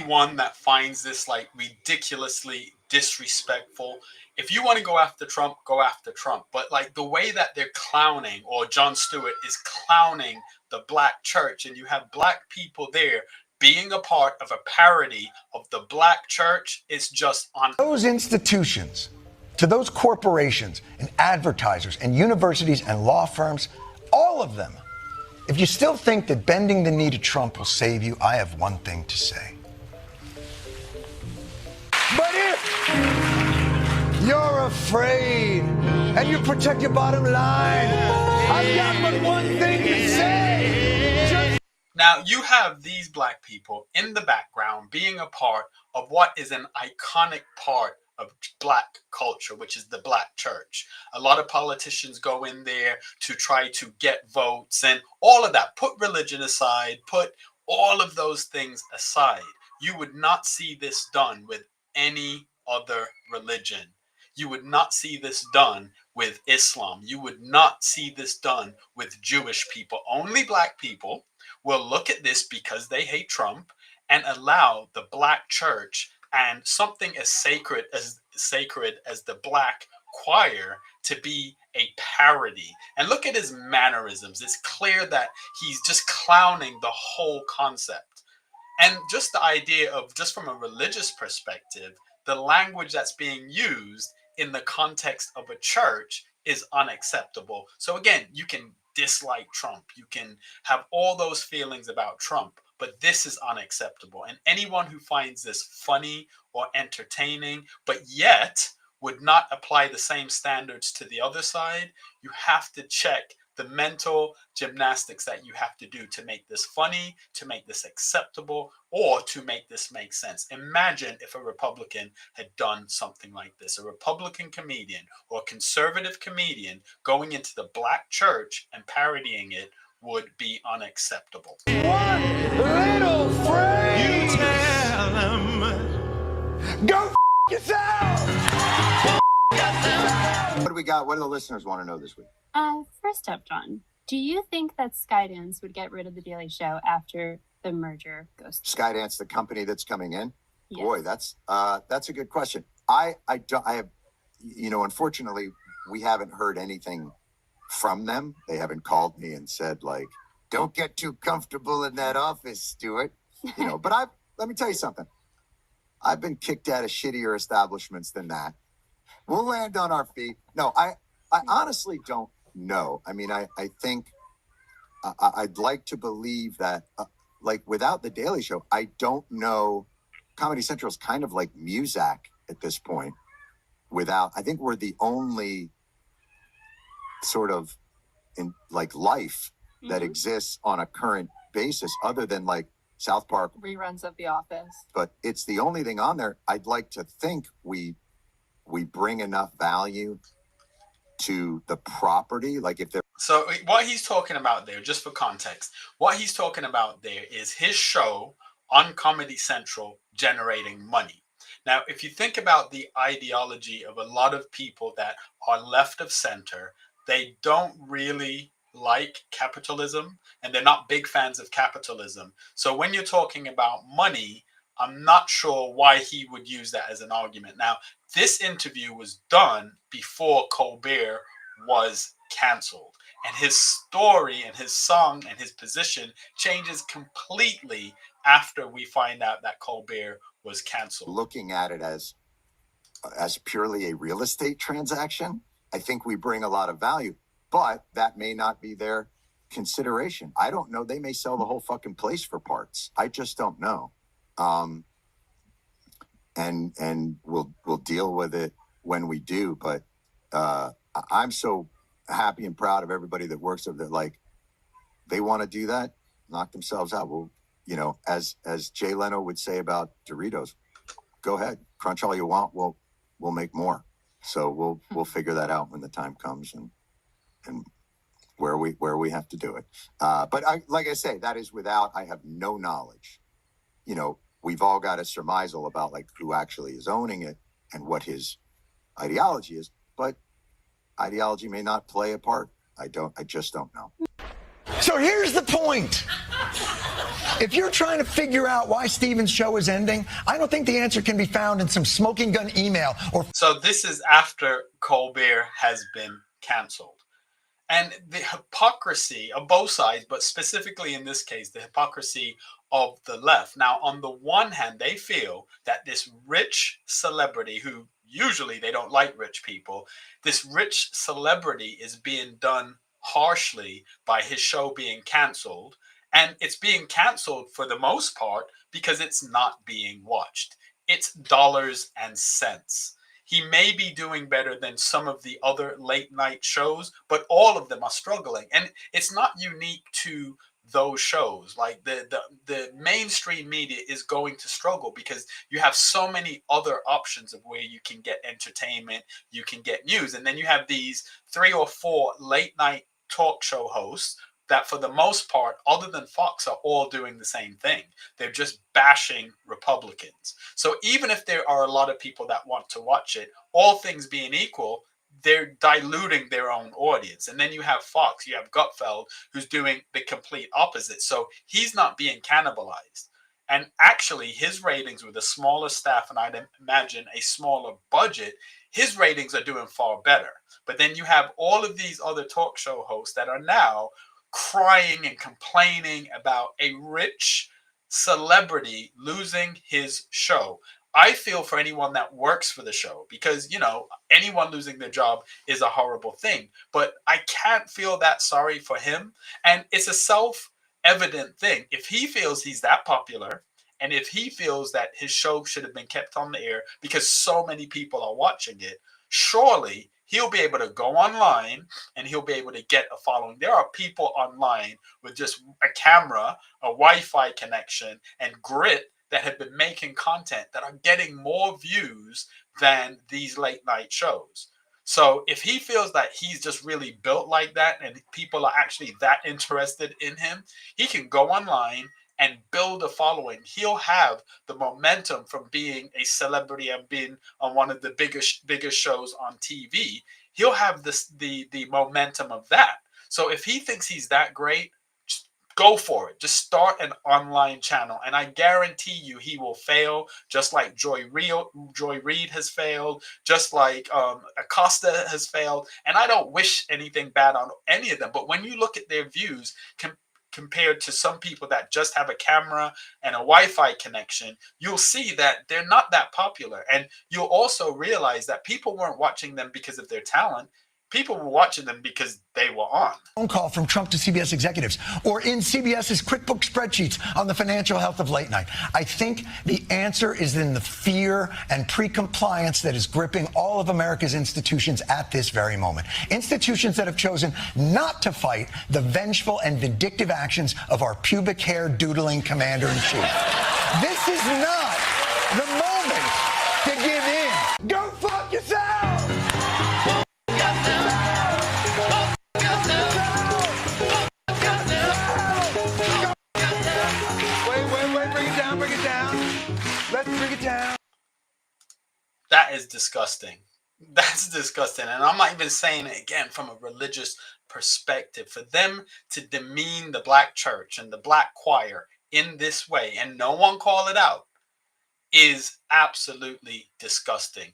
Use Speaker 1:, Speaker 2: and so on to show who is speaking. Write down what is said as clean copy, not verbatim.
Speaker 1: anyone that finds this like ridiculously disrespectful, if you want to go after Trump, go after Trump. But like the way that they're clowning, or Jon Stewart is clowning the black church, and you have black people there being a part of a parody of the black church, is just on
Speaker 2: those institutions, to those corporations and advertisers and universities and law firms, all of them. If you still think that bending the knee to Trump will save you, I have one thing to say. But if you're afraid and you protect your bottom line, I've got but one thing to say.
Speaker 1: Now, you have these black people in the background being a part of what is an iconic part of black culture, which is the black church. A lot of politicians go in there to try to get votes and all of that. Put religion aside, put all of those things aside. You would not see this done with any other religion. You would not see this done with Islam. You would not see this done with Jewish people. Only black people will look at this because they hate Trump and allow the black church and something as sacred as the black choir to be a parody. And look at his mannerisms. It's clear that he's just clowning the whole concept. And just the idea of, just from a religious perspective, the language that's being used in the context of a church is unacceptable. So again, you can dislike Trump, you can have all those feelings about Trump, but this is unacceptable. And anyone who finds this funny or entertaining, but yet would not apply the same standards to the other side, you have to check the mental gymnastics that you have to do to make this funny, to make this acceptable, or to make this make sense. Imagine if a Republican had done something like this. A Republican comedian or a conservative comedian going into the black church and parodying it would be unacceptable.
Speaker 2: One little phrase.
Speaker 3: You tell them.
Speaker 2: Go yourself.
Speaker 4: What do we got? What do the listeners want to know this week?
Speaker 5: First up, John, do you think that Skydance would get rid of The Daily Show after the merger goes through?
Speaker 4: Skydance, the company that's coming in?
Speaker 5: Yes.
Speaker 4: Boy, that's a good question. I have, unfortunately, we haven't heard anything from them. They haven't called me and said, like, don't get too comfortable in that office, Stewart. But let me tell you something. I've been kicked out of shittier establishments than that. We'll land on our feet. No, I honestly don't know. I mean, I think I'd like to believe that, like, without The Daily Show, I don't know. Comedy Central is kind of like Muzak at this point. I think we're the only sort of in like life that exists on a current basis, other than like South Park
Speaker 5: Reruns of The Office.
Speaker 4: But it's the only thing on there. I'd like to think we bring enough value to the property. Like if they're...
Speaker 1: So what he's talking about there, just for context, what he's talking about there is his show on Comedy Central generating money. Now, if you think about the ideology of a lot of people that are left of center, they don't really like capitalism and they're not big fans of capitalism. So when you're talking about money, I'm not sure why he would use that as an argument. Now, this interview was done before Colbert was canceled. And his story and his song and his position changes completely after we find out that Colbert was canceled.
Speaker 4: Looking at it as purely a real estate transaction, I think we bring a lot of value, but that may not be their consideration. I don't know. They may sell the whole fucking place for parts. I just don't know. And we'll deal with it when we do. But I'm so happy and proud of everybody that works of that. Like, they want to do that, knock themselves out. Well, as Jay Leno would say about Doritos, go ahead, crunch all you want. We'll make more. So we'll figure that out when the time comes and where we have to do it. But like I say, that is without, I have no knowledge. We've all got a surmisal about like who actually is owning it and what his ideology is, but ideology may not play a part. I just don't know.
Speaker 2: So here's the point. If you're trying to figure out why Steven's show is ending, I don't think the answer can be found in some smoking gun email or.
Speaker 1: So this is after Colbert has been canceled. And the hypocrisy of both sides, but specifically in this case, the hypocrisy of the left. Now, on the one hand, they feel that this rich celebrity, who usually they don't like rich people, this rich celebrity is being done harshly by his show being canceled. And it's being canceled for the most part because it's not being watched. It's dollars and cents. He may be doing better than some of the other late night shows, but all of them are struggling. And it's not unique to those shows. Like the mainstream media is going to struggle because you have so many other options of where you can get entertainment, you can get news. And then you have these 3 or 4 late night talk show hosts that for the most part, other than Fox, are all doing the same thing. They're just bashing Republicans. So even if there are a lot of people that want to watch it, all things being equal, they're diluting their own audience. And then you have Fox, you have Gutfeld, who's doing the complete opposite. So he's not being cannibalized. And actually, his ratings with a smaller staff, and I'd imagine a smaller budget, his ratings are doing far better. But then you have all of these other talk show hosts that are now crying and complaining about a rich celebrity losing his show. I feel for anyone that works for the show because, anyone losing their job is a horrible thing. But I can't feel that sorry for him. And it's a self-evident thing. If he feels he's that popular, and if he feels that his show should have been kept on the air because so many people are watching it, surely he'll be able to go online and he'll be able to get a following. There are people online with just a camera, a Wi-Fi connection, and grit that have been making content that are getting more views than these late night shows. So if he feels that he's just really built like that and people are actually that interested in him, he can go online and build a following. He'll have the momentum from being a celebrity and being on one of the biggest shows on TV. He'll have the momentum of that. So if he thinks he's that great, just go for it. Just start an online channel, and I guarantee you he will fail, just like Joy Reid has failed, just like Acosta has failed. And I don't wish anything bad on any of them, but when you look at their views, compared to some people that just have a camera and a Wi-Fi connection, you'll see that they're not that popular. And you'll also realize that people weren't watching them because of their talent. People were watching them because they were on.
Speaker 2: Phone call from Trump to CBS executives, or in CBS's QuickBooks spreadsheets on the financial health of late night. I think the answer is in the fear and pre-compliance that is gripping all of America's institutions at this very moment. Institutions that have chosen not to fight the vengeful and vindictive actions of our pubic hair doodling commander-in-chief. This is not the moment to give in. Go fuck yourself!
Speaker 1: That is disgusting. That's disgusting. And I'm not even saying it again from a religious perspective. For them to demean the black church and the black choir in this way and no one call it out is absolutely disgusting.